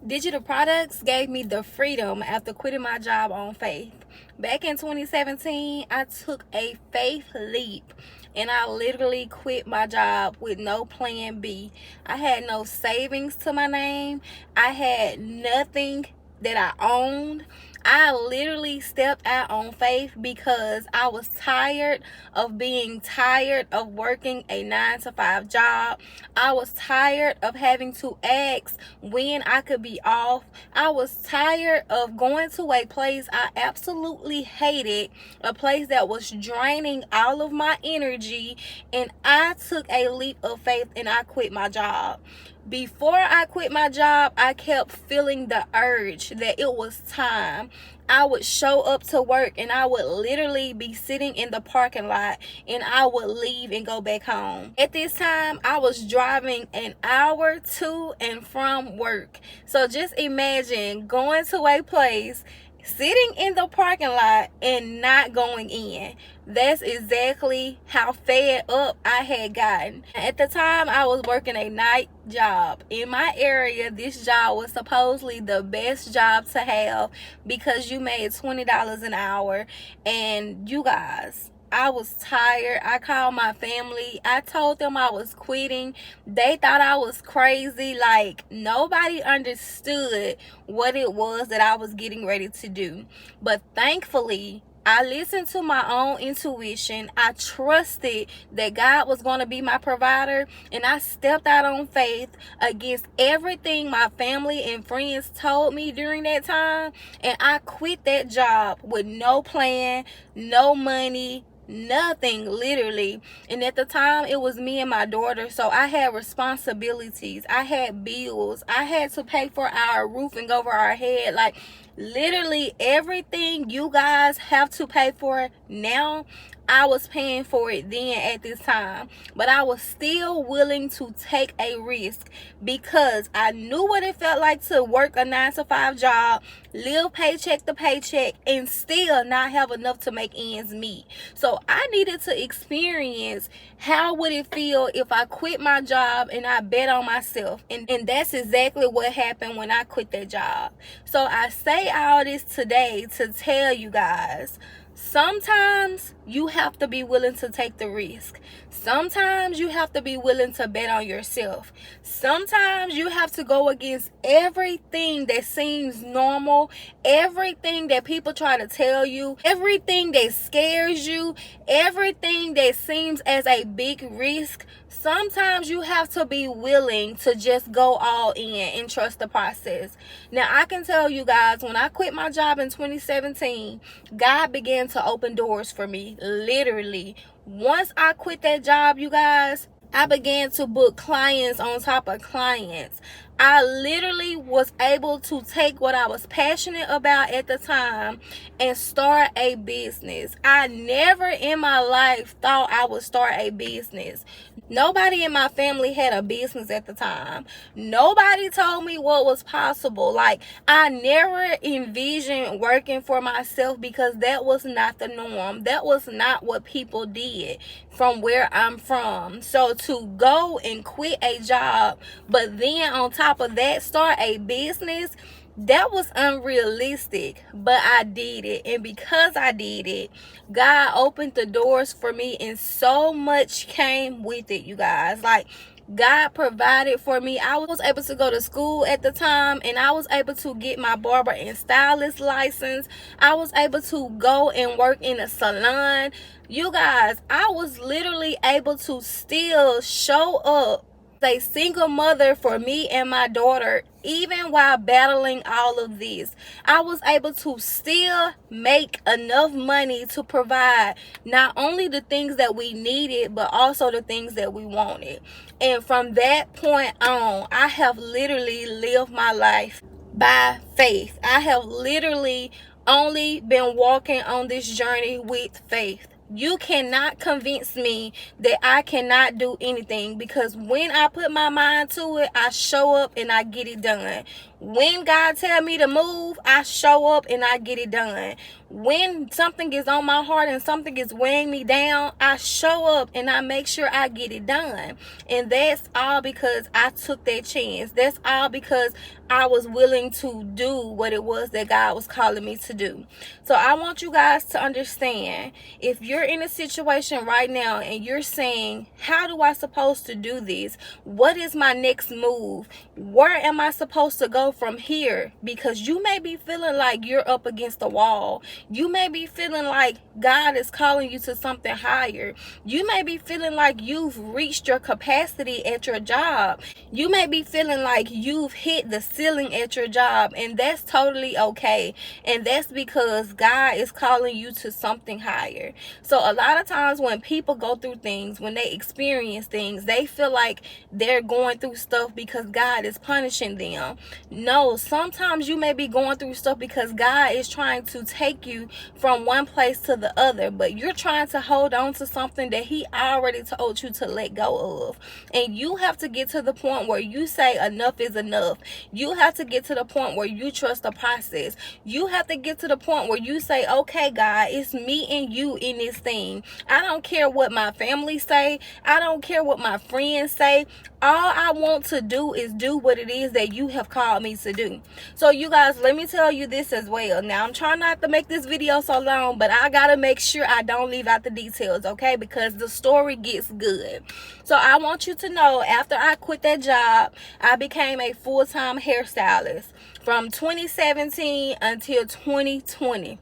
Digital products gave me the freedom after quitting my job on faith. Back in 2017, I took a faith leap and I literally quit my job with no plan B. I had no savings to my name. I had nothing that I owned. I literally stepped out on faith because I was tired of being tired of working a 9 to 5 job. I was tired of having to ask when I could be off. I was tired of going to a place I absolutely hated, a place that was draining all of my energy, and I took a leap of faith and I quit my job. Before I quit my job, I kept feeling the urge that it was time. I would show up to work and I would literally be sitting in the parking lot and I would leave and go back home. At this time, I was driving an hour to and from work. So just imagine going to a place, sitting in the parking lot and not going in. That's exactly how fed up I had gotten. At the time, I was working a night job. In my area, this job was supposedly the best job to have because you made $20 an hour. And you guys, I was tired. I called my family. I told them I was quitting. They thought I was crazy. Like, nobody understood what it was that I was getting ready to do. But thankfully, I listened to my own intuition. I trusted that God was going to be my provider, and I stepped out on faith against everything my family and friends told me during that time, and I quit that job with no plan, no money, nothing, literally. And at the time, it was me and my daughter, so I had responsibilities. I had bills. I had to pay for our roof and over our head. Like, literally everything you guys have to pay for now, I was paying for it then at this time. But I was still willing to take a risk because I knew what it felt like to work a 9 to 5 job, live paycheck to paycheck, and still not have enough to make ends meet. So I needed to experience how would it feel if I quit my job and I bet on myself. And that's exactly what happened when I quit that job. So I say all this today to tell you guys, sometimes you have to be willing to take the risk. Sometimes you have to be willing to bet on yourself. Sometimes you have to go against everything that seems normal, everything that people try to tell you, everything that scares you, everything that seems as a big risk. Sometimes you have to be willing to just go all in and trust the process. Now, I can tell you guys, when I quit my job in 2017, God began to open doors for me, literally. Once I quit that job, you guys, I began to book clients on top of clients. I literally was able to take what I was passionate about at the time and start a business. I never in my life thought I would start a business. Nobody in my family had a business at the time. Nobody told me what was possible. Like, I never envisioned working for myself because that was not the norm. That was not what people did from where I'm from. So to go and quit a job, but then on top of that, start a business, that was unrealistic, but I did it. And because I did it, God opened the doors for me, and so much came with it, you guys. Like, God provided for me. I was able to go to school at the time, and I was able to get my barber and stylist license. I was able to go and work in a salon. You guys, I was literally able to still show up a single mother for me and my daughter, even while battling all of this. I was able to still make enough money to provide not only the things that we needed, but also the things that we wanted. And from that point on, I have literally lived my life by faith. I have literally only been walking on this journey with faith. You cannot convince me that I cannot do anything, because when I put my mind to it, I show up and I get it done. When God tell me to move, I show up and I get it done. When something is on my heart and something is weighing me down, I show up and I make sure I get it done. And that's all because I took that chance. That's all because I was willing to do what it was that God was calling me to do. So I want you guys to understand, if you're in a situation right now and you're saying, how do I supposed to do this? What is my next move? Where am I supposed to go from here? Because you may be feeling like you're up against the wall. You may be feeling like God is calling you to something higher. You may be feeling like you've reached your capacity at your job. You may be feeling like you've hit the ceiling at your job, and that's totally okay. And that's because God is calling you to something higher. So a lot of times when people go through things, when they experience things, they feel like they're going through stuff because God is punishing them. No, sometimes you may be going through stuff because God is trying to take you from one place to the other, but you're trying to hold on to something that He already told you to let go of. And you have to get to the point where you say enough is enough. You have to get to the point where you trust the process. You have to get to the point where you say, okay, God, it's me and you in this thing. I don't care what my family say. I don't care what my friends say. All I want to do is do what it is that you have called me to do. So you guys, let me tell you this as well. Now, I'm trying not to make this video so long, but I gotta make sure I don't leave out the details, okay? Because the story gets good. So I want you to know, after I quit that job, I became a full-time hairstylist from 2017 until 2020.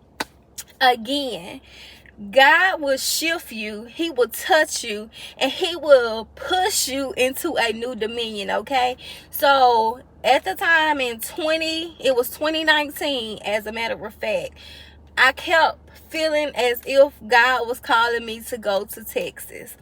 Again, God will shift you, He will touch you, and He will push you into a new dominion, okay? So at the time it was 2019, as a matter of fact, I kept feeling as if God was calling me to go to Texas.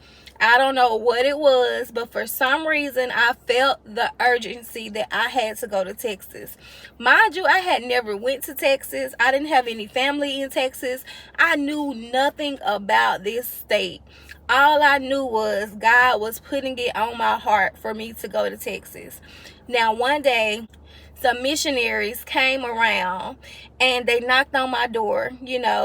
I don't know what it was, but for some reason I felt the urgency that I had to go to Texas. Mind you, I had never went to Texas. I didn't have any family in Texas. I knew nothing about this state. All I knew was God was putting it on my heart for me to go to Texas. Now, one day, some missionaries came around and they knocked on my door,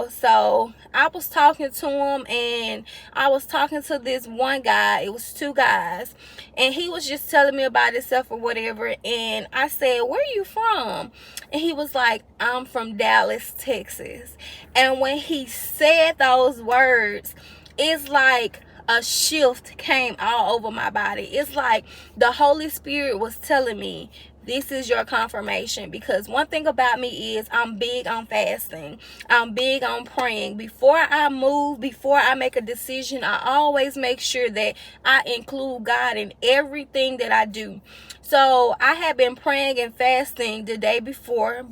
so I was talking to them, and I was talking to this one guy. It was two guys, and he was just telling me about himself or whatever. And I said, where are you from? And he was like, I'm from Dallas, Texas. And when he said those words, it's like a shift came all over my body. It's like the Holy Spirit was telling me, this is your confirmation. Because one thing about me is I'm big on fasting. I'm big on praying. Before I move, before I make a decision, I always make sure that I include God in everything that I do. So I had been praying and fasting the day before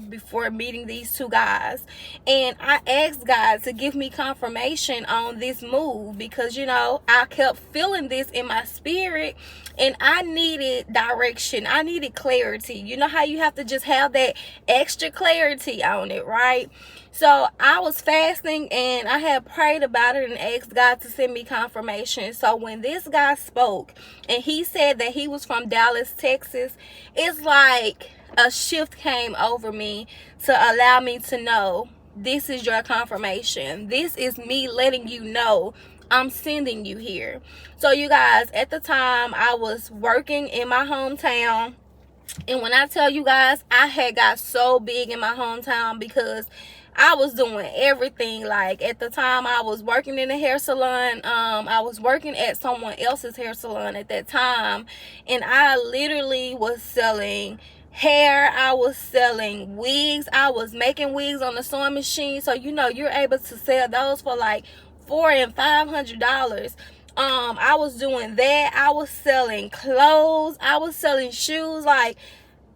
meeting these two guys. And I asked God to give me confirmation on this move because, I kept feeling this in my spirit and I needed direction. I needed clarity. You know how you have to just have that extra clarity on it, right? So I was fasting and I had prayed about it and asked God to send me confirmation. So when this guy spoke and he said that he was from Dallas, Texas, it's like a shift came over me to allow me to know, this is your confirmation. This is me letting you know I'm sending you here. So you guys, at the time I was working in my hometown. And when I tell you guys, I had got so big in my hometown because I was doing everything. Like at the time I was working in a hair salon. I was working at someone else's hair salon at that time. And I literally was selling hair. I was selling wigs. I was making wigs on the sewing machine. So, you're able to sell those for like $400 and $500. I was doing that. I was selling clothes. I was selling shoes, like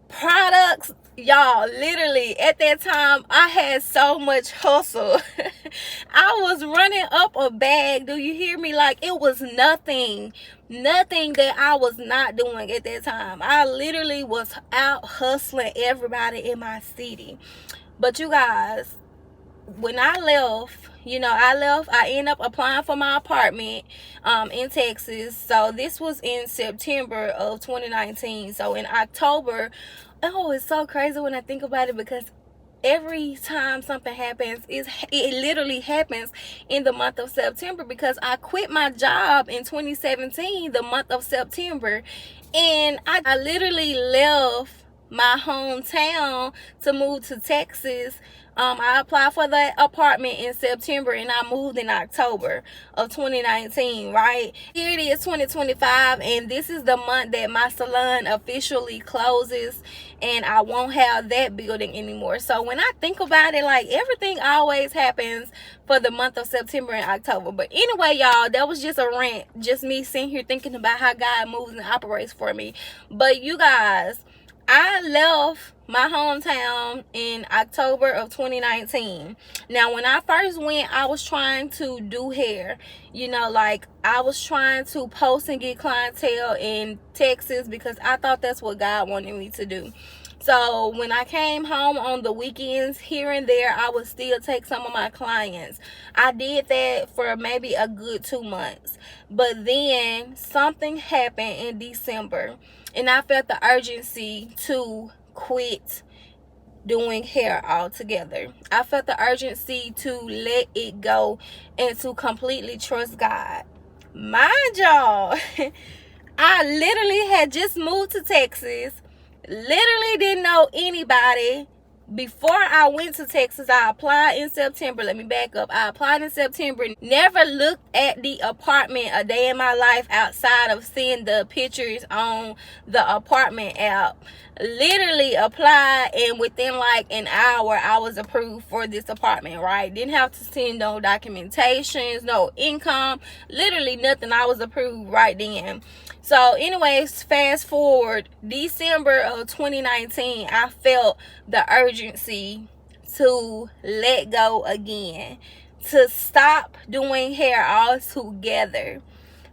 products. Y'all, literally at that time I had so much hustle. I was running up a bag. Do you hear me? Like it was nothing that I was not doing at that time. I literally was out hustling everybody in my city. But you guys, when I left, I ended up applying for my apartment in Texas. So this was in September of 2019. So in October Oh, it's so crazy when I think about it, because every time something happens, it literally happens in the month of September, because I quit my job in 2017, the month of September, and I literally left my hometown to move to Texas. I applied for that apartment in September and I moved in October of 2019, right? Here it is, 2025, and this is the month that my salon officially closes, and I won't have that building anymore. So when I think about it, like, everything always happens for the month of September and October. But anyway, y'all, that was just a rant, just me sitting here thinking about how God moves and operates for me. But you guys, I left my hometown in October of 2019. Now, when I first went, I was trying to do hair. You know, like, I was trying to post and get clientele in Texas because I thought that's what God wanted me to do. So when I came home on the weekends, here and there, I would still take some of my clients. I did that for maybe a good 2 months. But then something happened in December, and I felt the urgency to quit doing hair altogether. I felt the urgency to let it go and to completely trust God. Mind y'all, I literally had just moved to Texas, literally didn't know anybody. Before I went to Texas, I applied in September. Let me back up. I applied in September. Never looked at the apartment a day in my life outside of seeing the pictures on the apartment app. Literally applied, and within like an hour, I was approved for this apartment, right? Didn't have to send no documentations, no income, literally nothing. I was approved right then. So anyways, fast forward, December of 2019, I felt the urgency to let go again, to stop doing hair altogether.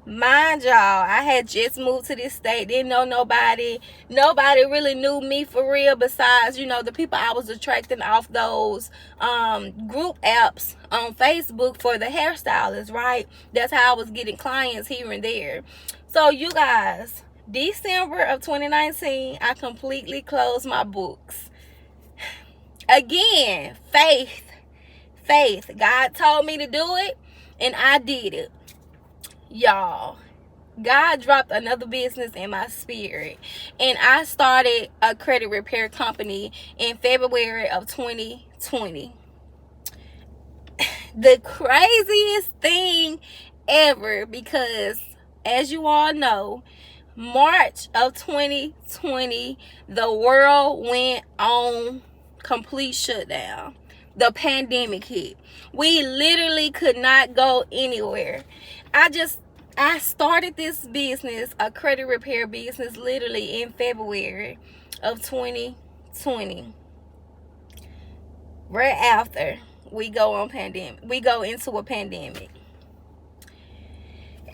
Mind y'all, I had just moved to this state, didn't know nobody really knew me for real, besides, you know, the people I was attracting off those group apps on Facebook for the hairstylists, right? That's how I was getting clients here and there. So you guys, December of 2019, I completely closed my books. Again, faith. God told me to do it, and I did it. Y'all, God dropped another business in my spirit, and I started a credit repair company in February of 2020. The craziest thing ever, because as you all know, March of 2020, the world went on complete shutdown. The pandemic hit. We literally could not go anywhere. I started this business, a credit repair business, literally in February of 2020. Right after we go into a pandemic.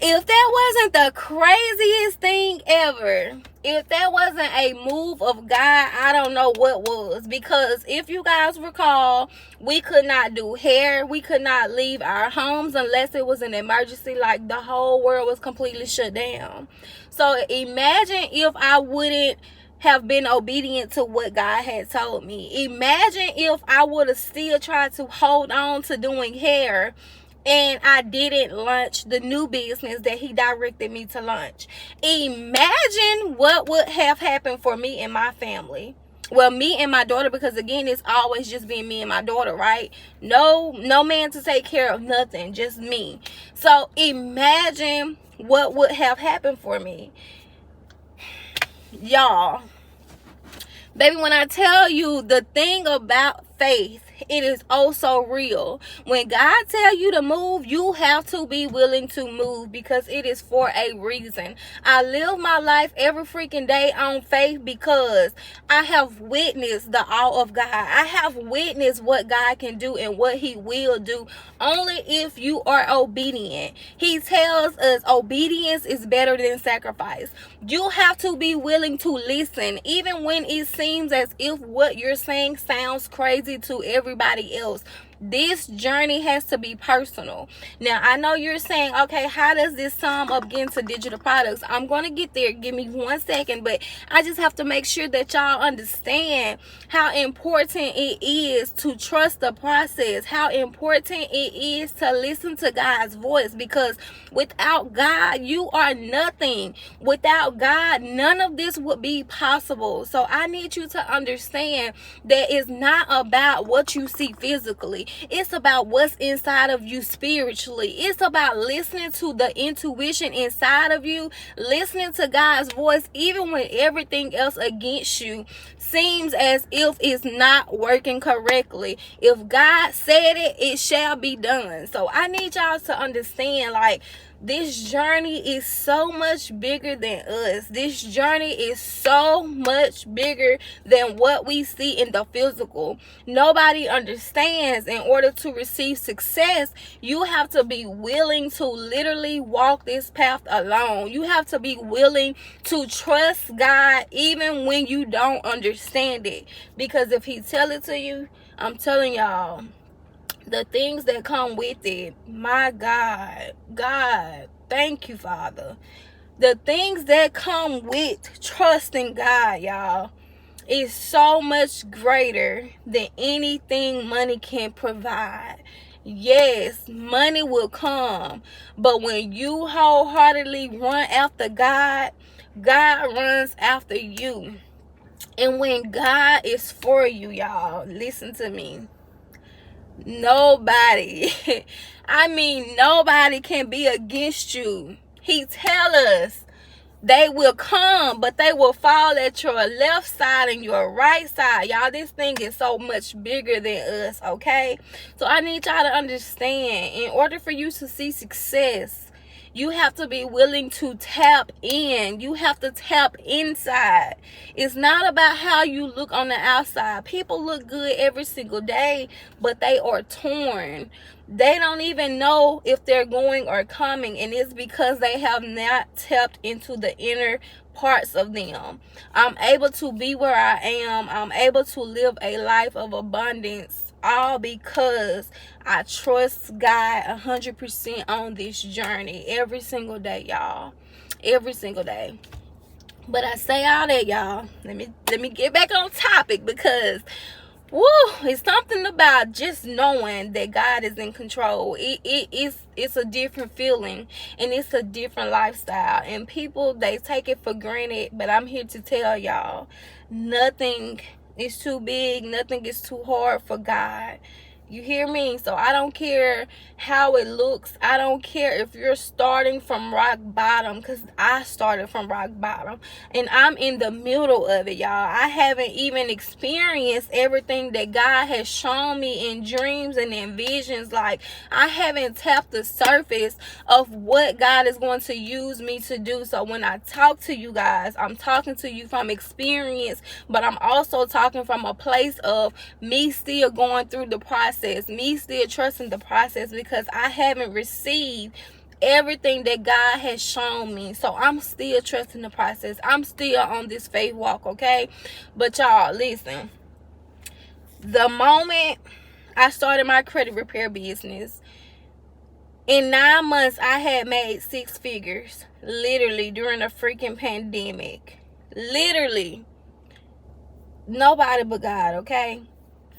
If that wasn't the craziest thing ever, if that wasn't a move of God, I don't know what was. Because if you guys recall, we could not do hair. We could not leave our homes unless it was an emergency. Like, the whole world was completely shut down. So imagine if I wouldn't have been obedient to what God had told me. Imagine if I would have still tried to hold on to doing hair, and I didn't launch the new business that he directed me to launch. Imagine what would have happened for me and my family. Well, me and my daughter, because again, it's always just been me and my daughter, right? No man to take care of nothing, just me. So imagine what would have happened for me. Y'all, baby, when I tell you the thing about faith, it is also real. When God tell you to move, you have to be willing to move, because it is for a reason. I live my life every freaking day on faith, because I have witnessed the awe of God. I have witnessed what God can do and what he will do only if you are obedient. He tells us obedience is better than sacrifice. You have to be willing to listen, even when it seems as if what you're saying sounds crazy to everybody else. This journey has to be personal. Now, I know you're saying, okay, how does this sum up get into digital products? I'm going to get there. Give me 1 second. But I just have to make sure that y'all understand how important it is to trust the process, how important it is to listen to God's voice, because without God, you are nothing. Without God, none of this would be possible. So I need you to understand that it's not about what you see physically. It's about what's inside of you spiritually. It's about listening to the intuition inside of you, listening to God's voice, even when everything else against you seems as if it's not working correctly. If God said it, it shall be done. So I need y'all to understand, like, this journey is so much bigger than us. This journey is so much bigger than what we see in the physical. Nobody understands, in order to receive success, you have to be willing to literally walk this path alone. You have to be willing to trust God even when you don't understand it. Because if He tell it to you, I'm telling y'all, the things that come with it, my God, thank you, Father. The things that come with trusting God, y'all, is so much greater than anything money can provide. Yes, money will come, but when you wholeheartedly run after God, God runs after you. And when God is for you, y'all, listen to me. Nobody, I mean, nobody can be against you. He tell us they will come, but they will fall at your left side and your right side. Y'all, this thing is so much bigger than us, okay? So I need y'all to understand, in order for you to see success, you have to be willing to tap in. You have to tap inside. It's not about how you look on the outside. People look good every single day, but they are torn. They don't even know if they're going or coming, and it's because they have not tapped into the inner parts of them. I'm able to be where I am. I'm able to live a life of abundance, all because I trust God 100% on this journey every single day, y'all. Every single day. But I say all that, y'all. Let me get back on topic, because woo, it's something about just knowing that God is in control. It's a different feeling, and it's a different lifestyle. And people, they take it for granted, but I'm here to tell y'all, nothing is too big, nothing is too hard for God. You hear me? So I don't care how it looks. I don't care if you're starting from rock bottom, because I started from rock bottom and I'm in the middle of it, y'all. I haven't even experienced everything that God has shown me in dreams and in visions. Like, I haven't tapped the surface of what God is going to use me to do. So when I talk to you guys, I'm talking to you from experience, but I'm also talking from a place of me still going through the process, me still trusting the process, because I haven't received everything that God has shown me. So I'm still trusting the process. I'm still on this faith walk, okay? But y'all, listen. The moment I started my credit repair business, in 9 months, I had made 6 figures. Literally, during a freaking pandemic. Literally. Nobody but God, okay?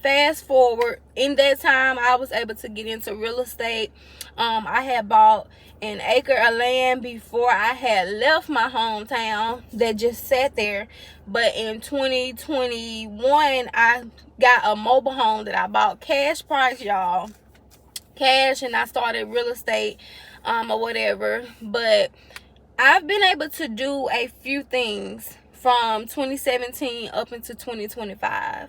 Fast forward, in that time, I was able to get into real estate. I had bought an acre of land before I had left my hometown that just sat there. But in 2021, I got a mobile home that I bought cash price, y'all. Cash, and I started real estate or whatever. But I've been able to do a few things from 2017 up into 2025.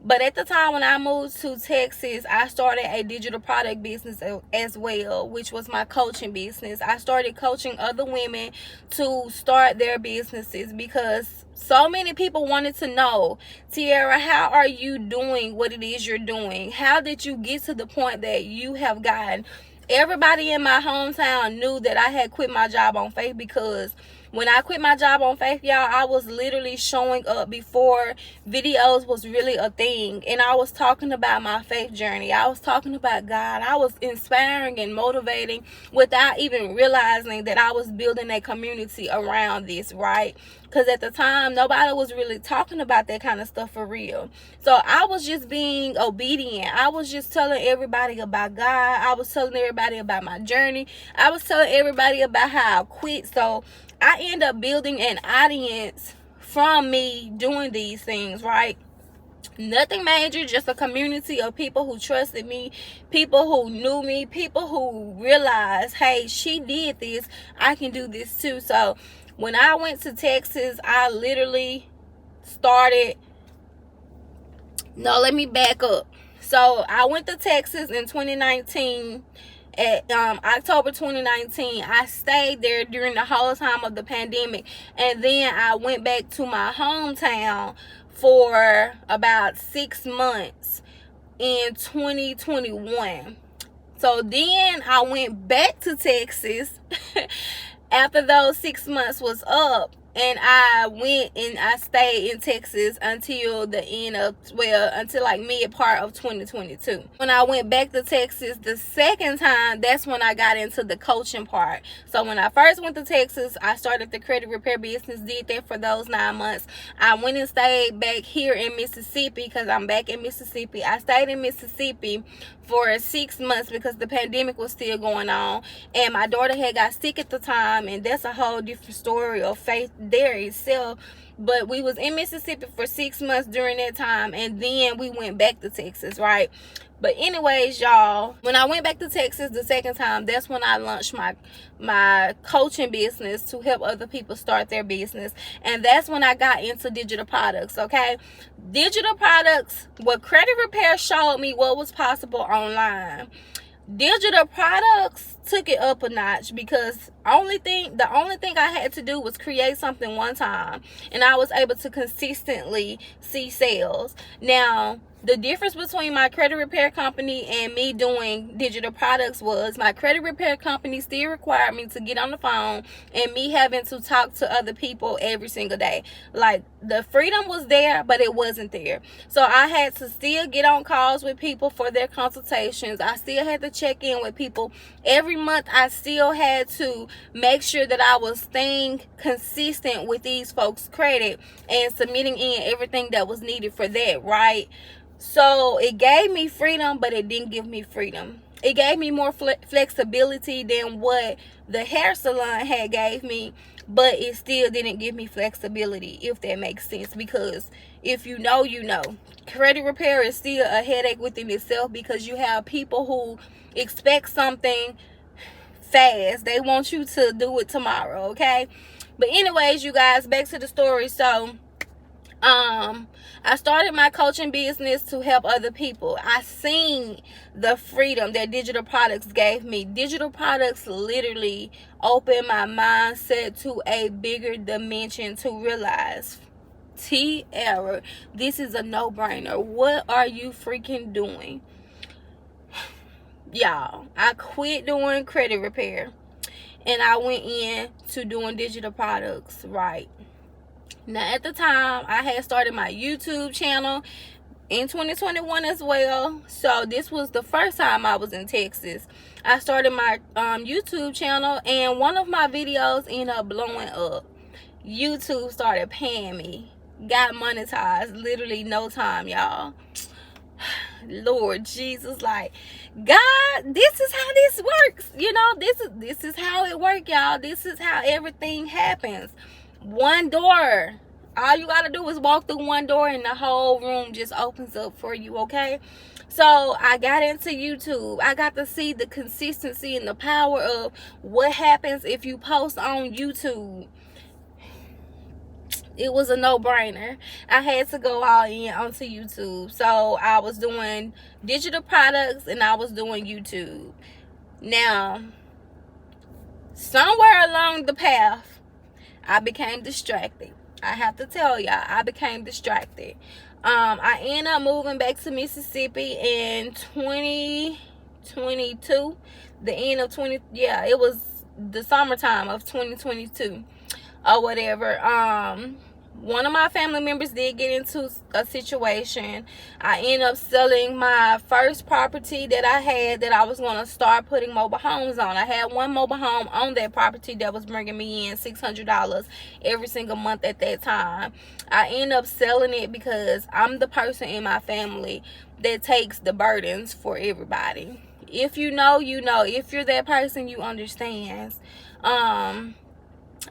But at the time when I moved to Texas, I started a digital product business as well, which was my coaching business. I started coaching other women to start their businesses, because so many people wanted to know, Tiara, how are you doing what it is you're doing? How did you get to the point that you have gotten? Everybody in my hometown knew that I had quit my job on faith, because When I quit my job on Faith, y'all, I was literally showing up before videos was really a thing. And I was talking about my faith journey. I was talking about God. I was inspiring and motivating without even realizing that I was building a community around this, right? Because at the time, nobody was really talking about that kind of stuff for real. So I was just being obedient. I was just telling everybody about God. I was telling everybody about my journey. I was telling everybody about how I quit. So I end up building an audience from me doing these things, right? Nothing major, just a community of people who trusted me, people who knew me, people who realized, hey, she did this, I can do this too. So when I went to Texas, I literally started, no, let me back up. So I went to Texas in 2019. At October 2019, I stayed there during the whole time of the pandemic, and then I went back to my hometown for about 6 months in 2021. So then I went back to Texas after those 6 months was up, and I went and I stayed in Texas until the end of, well, until like mid part of 2022. When I went back to Texas the second time, that's when I got into the coaching part. So when I first went to Texas, I started the credit repair business, did that for those 9 months. I went and stayed back here in Mississippi because I'm back in Mississippi. I stayed in Mississippi for 6 months because the pandemic was still going on, and my daughter had got sick at the time, and that's a whole different story of faith there itself. But we was in Mississippi for 6 months during that time, and then we went back to Texas, right? But anyways, y'all, when I went back to Texas the second time, that's when I launched my coaching business to help other people start their business. And that's when I got into digital products, okay? Digital products, what credit repair showed me what was possible online. Digital products took it up a notch, because the only thing I had to do was create something one time, and I was able to consistently see sales. Now, the difference between my credit repair company and me doing digital products was my credit repair company still required me to get on the phone and me having to talk to other people every single day. Like, the freedom was there, but it wasn't there. So I had to still get on calls with people for their consultations. I still had to check in with people every month. I still had to make sure that I was staying consistent with these folks' credit and submitting in everything that was needed for that, right? So it gave me freedom, but it didn't give me freedom. It gave me more flexibility than what the hair salon had gave me, but it still didn't give me flexibility, if that makes sense. Because if you know, you know. Credit repair is still a headache within itself, because you have people who expect something fast. They want you to do it tomorrow, okay? But anyways, you guys, back to the story. So I started my coaching business to help other people. I seen the freedom that digital products gave me. Digital products literally opened my mindset to a bigger dimension to realize, T-error, this is a no-brainer. What are you freaking doing? Y'all, I quit doing credit repair and I went in to doing digital products, right? Now, at the time, I had started my YouTube channel in 2021 as well. So this was the first time I was in Texas. I started my YouTube channel, and one of my videos ended up blowing up. YouTube started paying me. Got monetized literally no time, y'all. Lord Jesus, like, God, this is how this works. You know, this is how it works, y'all. This is how everything happens. One door. All you gotta do is walk through one door and the whole room just opens up for you, okay? So I got into YouTube. I got to see the consistency and the power of what happens if you post on YouTube. It was a no-brainer. I had to go all in onto YouTube. So I was doing digital products and I was doing YouTube. Now, somewhere along the path, I became distracted. I have to tell y'all, I became distracted. I ended up moving back to Mississippi in 2022. The end of it was the summertime of 2022. or whatever. One of my family members did get into a situation. I ended up selling my first property that I had, that I was going to start putting mobile homes on. I had one mobile home on that property that was bringing me in $600 every single month at that time. I ended up selling it because I'm the person in my family that takes the burdens for everybody. If you know, you know. If you're that person, you understand.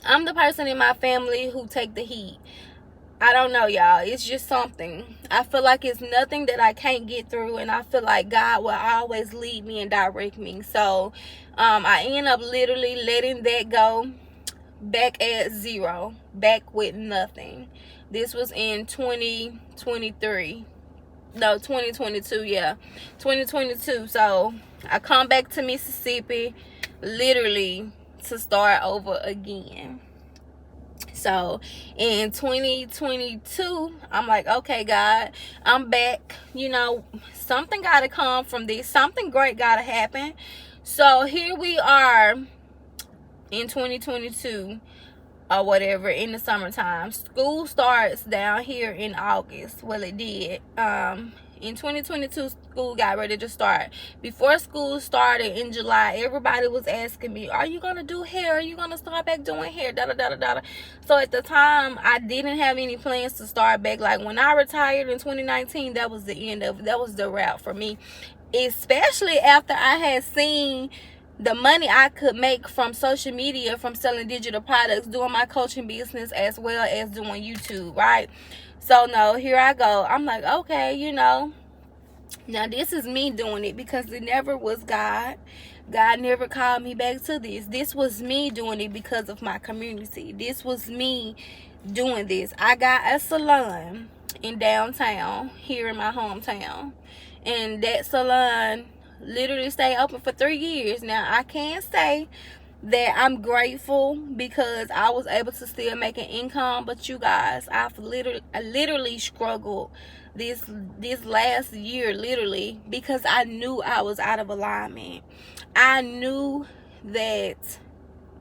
I'm the person in my family who take the heat. I don't know, y'all. It's just something. I feel like it's nothing that I can't get through, and I feel like God will always lead me and direct me. So I end up literally letting that go, back at zero, back with nothing. This was in 2023. No, 2022, yeah. 2022. So I come back to Mississippi literally to start over again. So in 2022, I'm like, okay, God, I'm back. You know, something got to come from this. Something great got to happen. So here we are in 2022 or whatever, in the summertime. School starts down here in August. Well, it did. In 2022, school got ready to start. Before school started in July, everybody was asking me, are you going to do hair? Are you going to start back doing hair? Da-da-da-da-da. So at the time, I didn't have any plans to start back. Like when I retired in 2019, that was the end of it. That was the route for me. Especially after I had seen the money I could make from social media, from selling digital products, doing my coaching business, as well as doing YouTube, right? So no, here I go. I'm like, okay, you know, now this is me doing it, because it never was God. God never called me back to this. This was me doing it because of my community. This was me doing this. I got a salon in downtown, here in my hometown, and that salon literally stayed open for 3 years. Now I can't say that I'm grateful because I was able to still make an income, but you guys, I literally struggled this last year, literally, because I knew I was out of alignment. I knew that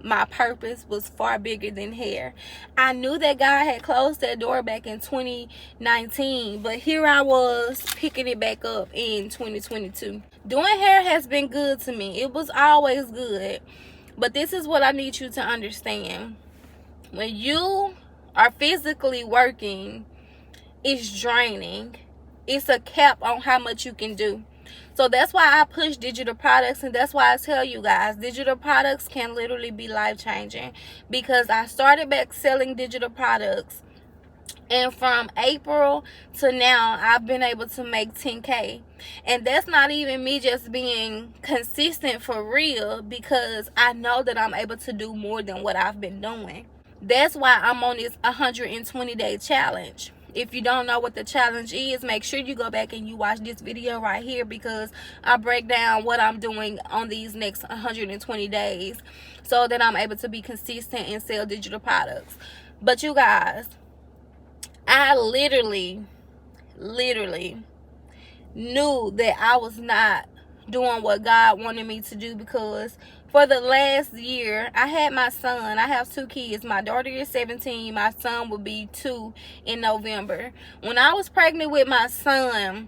my purpose was far bigger than hair. I knew that God had closed that door back in 2019, but here I was picking it back up in 2022. Doing hair has been good to me. It was always good. But this is what I need you to understand. When you are physically working, it's draining. It's a cap on how much you can do. So that's why I push digital products, and that's why I tell you guys, digital products can literally be life-changing, because I started back selling digital products, and from April to now, I've been able to make 10K. And that's not even me just being consistent for real, because I know that I'm able to do more than what I've been doing. That's why I'm on this 120-day challenge. If you don't know what the challenge is, make sure you go back and you watch this video right here, because I break down what I'm doing on these next 120 days so that I'm able to be consistent and sell digital products. But you guys, I literally knew that I was not doing what God wanted me to do, because for the last year, I had my son. I have 2 kids. My daughter is 17. My son will be 2 in November. When I was pregnant with my son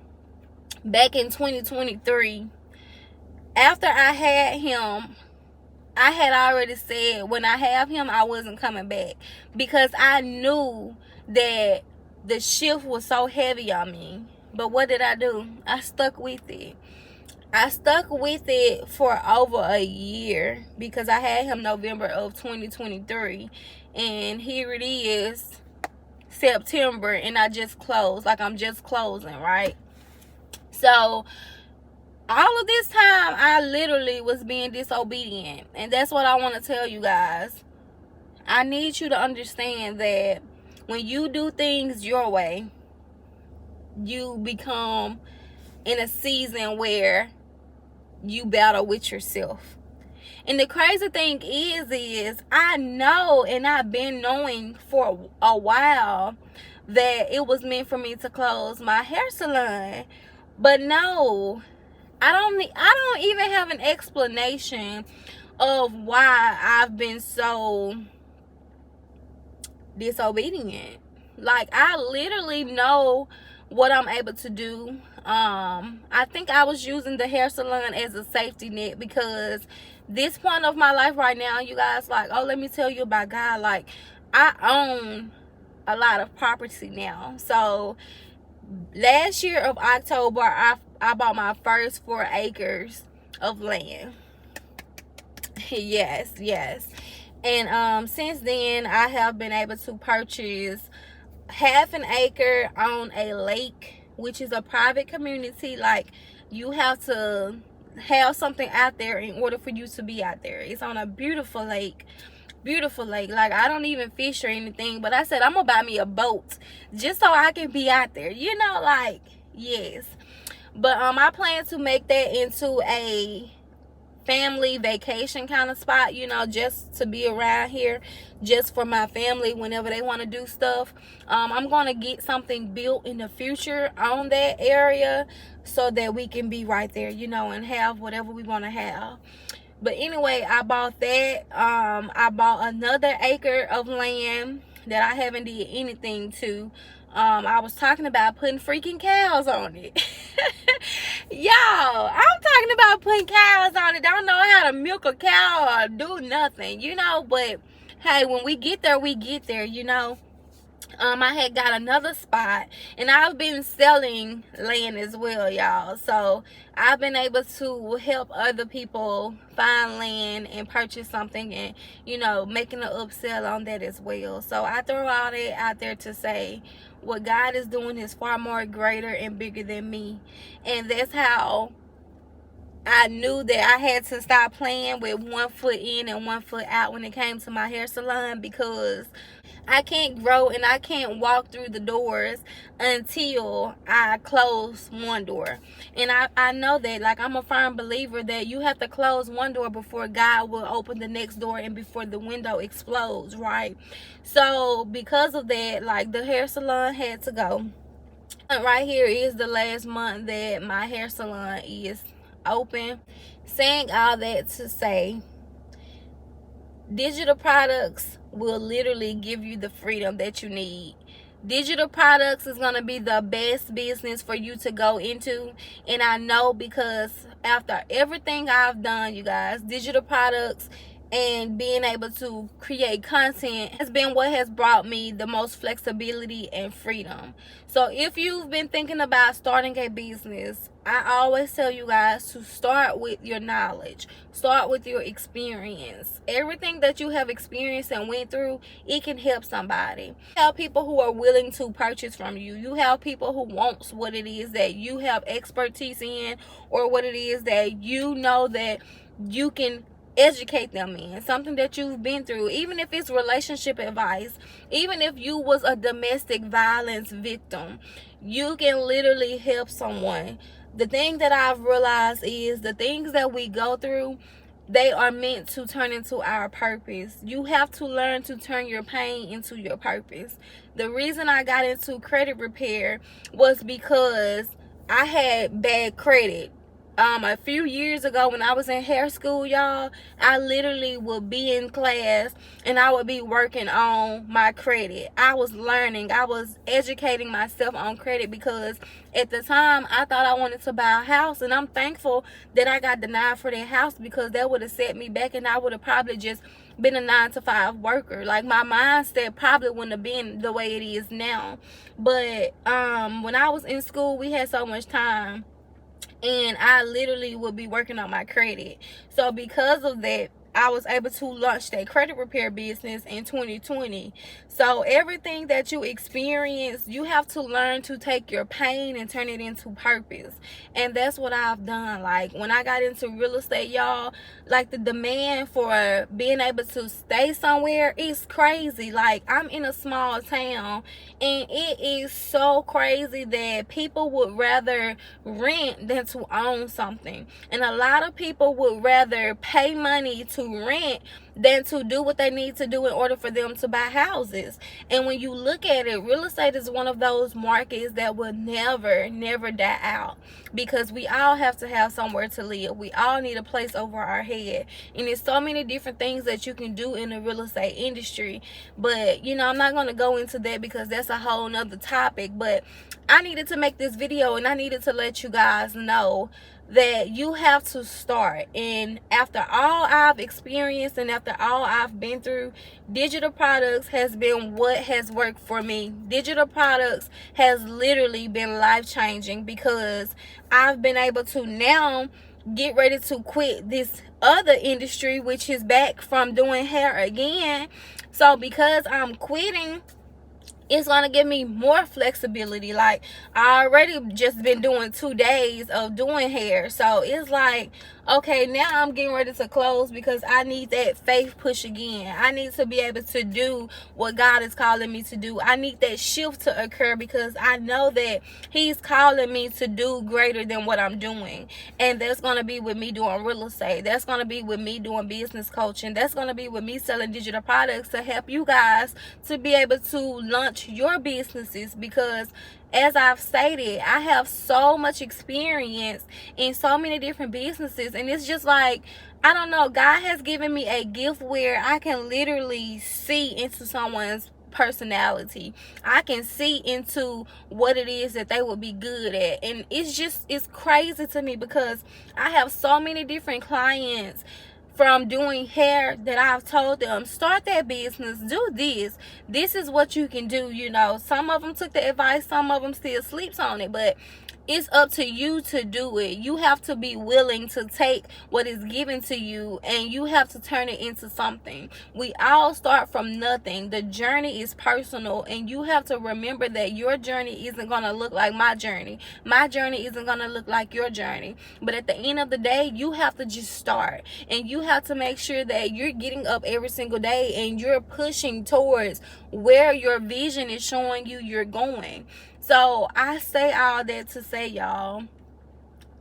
back in 2023, after I had him, I had already said when I have him, I wasn't coming back, because I knew that the shift was so heavy on me. But what did I do? I stuck with it. I stuck with it for over a year, because I had him November of 2023, and here it is September, and I just closed. Like, I'm just closing, right? So all of this time, I literally was being disobedient. And that's what I want to tell you guys. I need you to understand that when you do things your way, you become in a season where you battle with yourself. And the crazy thing is I know, and I've been knowing for a while, that it was meant for me to close my hair salon. But no, I don't even have an explanation of why I've been so disobedient. Like, I literally know what I'm able to do. I think I was using the hair salon as a safety net, because this point of my life right now, you guys, like, oh, let me tell you about God. Like, I own a lot of property now. So last year of October, I bought my first 4 acres of land. yes. And since then, I have been able to purchase half an acre on a lake, which is a private community. Like, you have to have something out there in order for you to be out there. It's on a beautiful lake. Like, I don't even fish or anything, but I said I'm gonna buy me a boat just so I can be out there, like, yes. But I plan to make that into a family vacation kind of spot, just to be around here, just for my family whenever they want to do stuff. I'm gonna get something built in the future on that area so that we can be right there, and have whatever we want to have. But anyway, I bought that. I bought another acre of land that I haven't did anything to. I was talking about putting freaking cows on it. Y'all, I'm talking about putting cows on it. Don't know how to milk a cow or do nothing, but hey, when we get there, we get there, I had got another spot, and I've been selling land as well, y'all. So I've been able to help other people find land and purchase something, and making an upsell on that as well. So I throw all that out there to say what God is doing is far more greater and bigger than me. And that's how I knew that I had to stop playing with 1 foot in and 1 foot out when it came to my hair salon, because I can't grow and I can't walk through the doors until I close one door. And I know that, like, I'm a firm believer that you have to close one door before God will open the next door and before the window explodes, right? So because of that, like, the hair salon had to go. Right here is the last month that my hair salon is open. Saying all that to say, digital products will literally give you the freedom that you need. Digital products is going to be the best business for you to go into. And I know, because after everything I've done, you guys, digital products and being able to create content has been what has brought me the most flexibility and freedom. So if you've been thinking about starting a business, I always tell you guys to start with your knowledge, start with your experience. Everything that you have experienced and went through, it can help somebody. You have people who are willing to purchase from you. You have people who wants what it is that you have expertise in, or what it is that that you can educate them in, something that you've been through. Even if it's relationship advice, even if you was a domestic violence victim, you can literally help someone. The thing that I've realized is the things that we go through, they are meant to turn into our purpose. You have to learn to turn your pain into your purpose. The reason I got into credit repair was because I had bad credit. A few years ago when I was in hair school, y'all, I literally would be in class and I would be working on my credit. I was learning. I was educating myself on credit, because at the time I thought I wanted to buy a house, and I'm thankful that I got denied for that house, because that would have set me back and I would have probably just been a 9-to-5 worker. Like, my mindset probably wouldn't have been the way it is now. But when I was in school, we had so much time, and I literally would be working on my credit. So because of that, I was able to launch that credit repair business in 2020. So everything that you experience, you have to learn to take your pain and turn it into purpose. And that's what I've done. Like, when I got into real estate, y'all, like, the demand for being able to stay somewhere is crazy. Like, I'm in a small town, and it is so crazy that people would rather rent than to own something. And a lot of people would rather pay money to to rent than to do what they need to do in order for them to buy houses. And when you look at it, real estate is one of those markets that will never die out, because we all have to have somewhere to live. We all need a place over our head, and there's so many different things that you can do in the real estate industry. But I'm not going to go into that because that's a whole nother topic. But I needed to make this video, and I needed to let you guys know that you have to start. And after all I've experienced and after all I've been through, digital products has been what has worked for me. Digital products has literally been life-changing, because I've been able to now get ready to quit this other industry, which is back from doing hair again. So because I'm quitting, it's gonna give me more flexibility. Like, I already just been doing 2 days of doing hair, so it's like, okay, now I'm getting ready to close because I need that faith push again. I need to be able to do what God is calling me to do. I need that shift to occur, because I know that He's calling me to do greater than what I'm doing. And that's going to be with me doing real estate. That's going to be with me doing business coaching. That's going to be with me selling digital products to help you guys to be able to launch your businesses. Because as I've stated, I have so much experience in so many different businesses, and it's just like, I don't know, God has given me a gift where I can literally see into someone's personality. I can see into what it is that they would be good at, and it's crazy to me, because I have so many different clients from doing hair that I've told them, start that business, do this is what you can do. Some of them took the advice, some of them still sleeps on it, but it's up to you to do it. You have to be willing to take what is given to you, and you have to turn it into something. We all start from nothing. The journey is personal, and you have to remember that your journey isn't going to look like my journey. My journey isn't going to look like your journey. But at the end of the day, you have to just start, and you have to make sure that you're getting up every single day and you're pushing towards where your vision is showing you you're going. So I say all that to say, y'all,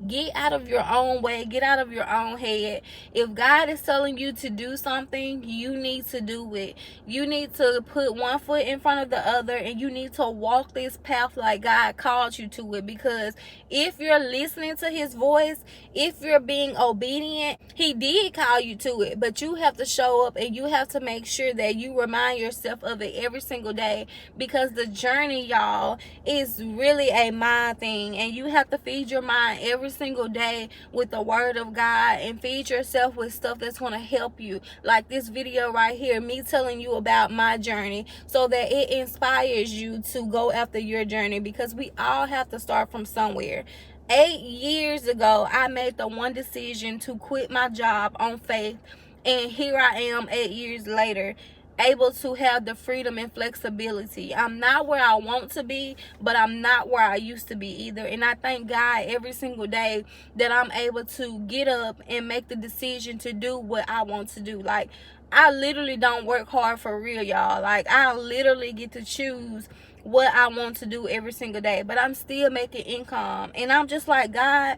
get out of your own way, get out of your own head. If God is telling you to do something, you need to do it. You need to put one foot in front of the other, and you need to walk this path like God called you to it. Because if you're listening to His voice, if you're being obedient, He did call you to it. But you have to show up, and you have to make sure that you remind yourself of it every single day. Because the journey, y'all, is really a mind thing, and you have to feed your mind every single day with the word of God, and feed yourself with stuff that's going to help you, like this video right here, me telling you about my journey, so that it inspires you to go after your journey. Because we all have to start from somewhere. 8 years ago, I made the one decision to quit my job on faith, and here I am 8 years later, able to have the freedom and flexibility. I'm not where I want to be, but I'm not where I used to be either. And I thank God every single day that I'm able to get up and make the decision to do what I want to do. Like, I literally don't work hard for real, y'all. Like, I literally get to choose what I want to do every single day, but I'm still making income. And I'm just like, God,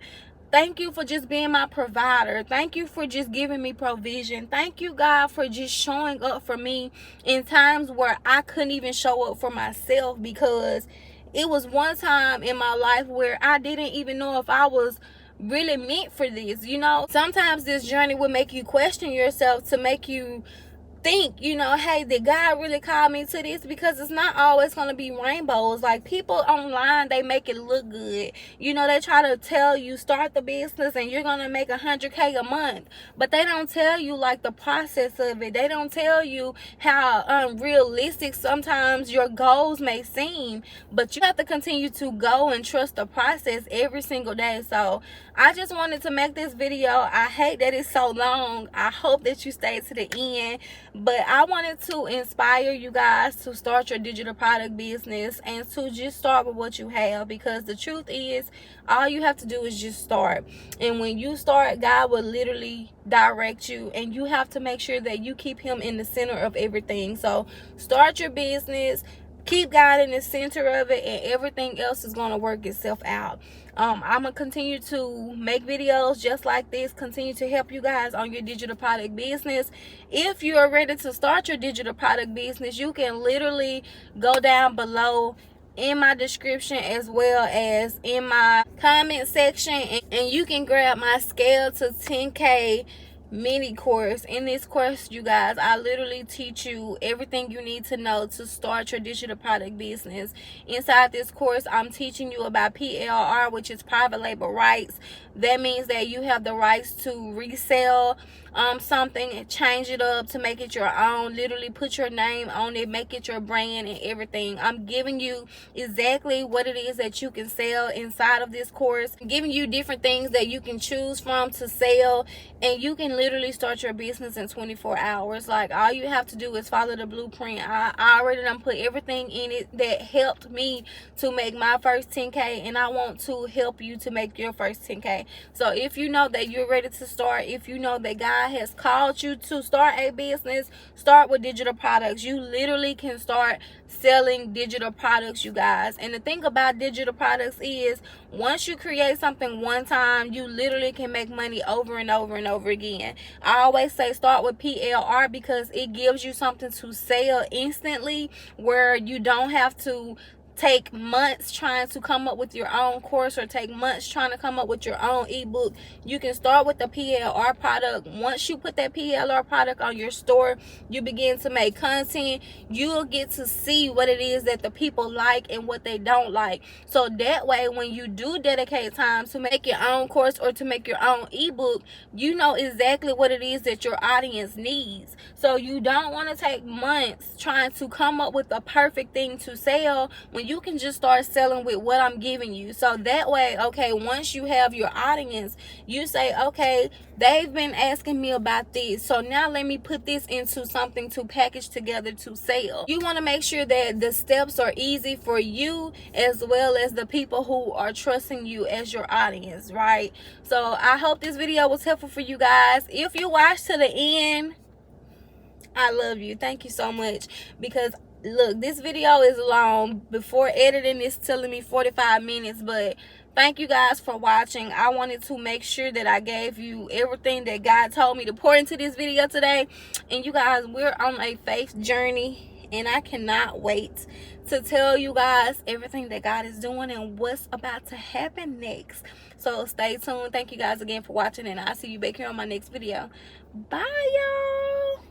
thank you for just being my provider. Thank you for just giving me provision. Thank you, God, for just showing up for me in times where I couldn't even show up for myself. Because it was one time in my life where I didn't even know if I was really meant for this. Sometimes this journey will make you question yourself, to make you think, hey, did God really call me to this? Because it's not always going to be rainbows. Like, people online, they make it look good. They try to tell you, start the business and you're going to make $100K a month. But they don't tell you, like, the process of it. They don't tell you how unrealistic sometimes your goals may seem. But you have to continue to go and trust the process every single day. So I just wanted to make this video. I hate that it's so long. I hope that you stay to the end. But I wanted to inspire you guys to start your digital product business, and to just start with what you have. Because the truth is, all you have to do is just start. And when you start, God will literally direct you, and you have to make sure that you keep Him in the center of everything. So start your business, keep God in the center of it, and everything else is going to work itself out. I'm gonna continue to make videos just like this, continue to help you guys on your digital product business. If you are ready to start your digital product business, you can literally go down below in my description as well as in my comment section, and you can grab my scale to 10K mini course. In this course, you guys, I literally teach you everything you need to know to start your digital product business. Inside this course, I'm teaching you about PLR, which is private label rights. That means that you have the rights to resell something and change it up to make it your own, literally put your name on it, make it your brand and everything. I'm giving you exactly what it is that you can sell inside of this course, I'm giving you different things that you can choose from to sell, and you can literally start your business in 24 hours. Like, all you have to do is follow the blueprint. I already done put everything in it that helped me to make my first 10K, and I want to help you to make your first 10K. So if you know that you're ready to start, if you know that God has called you to start a business, start with digital products. You literally can start selling digital products, you guys. And the thing about digital products is, once you create something one time, you literally can make money over and over and over again. I always say start with PLR because it gives you something to sell instantly, where you don't have to take months trying to come up with your own course or take months trying to come up with your own ebook. You can start with the PLR product. Once you put that PLR product on your store, you begin to make content. You'll get to see what it is that the people like and what they don't like. So that way, when you do dedicate time to make your own course or to make your own ebook, you know exactly what it is that your audience needs. So you don't want to take months trying to come up with a perfect thing to sell when you can just start selling with what I'm giving you. So that way, okay, once you have your audience, you say, okay, they've been asking me about this, so now let me put this into something to package together to sell. You want to make sure that the steps are easy for you as well as the people who are trusting you as your audience, right? So I hope this video was helpful for you guys. If you watched to the end, I love you. Thank you so much. Because look, this video is long. Before editing, it's telling me 45 minutes, but thank you guys for watching. I wanted to make sure that I gave you everything that God told me to pour into this video today. And you guys, we're on a faith journey, and I cannot wait to tell you guys everything that God is doing and what's about to happen next. So stay tuned. Thank you guys again for watching, and I'll see you back here on my next video. Bye, y'all.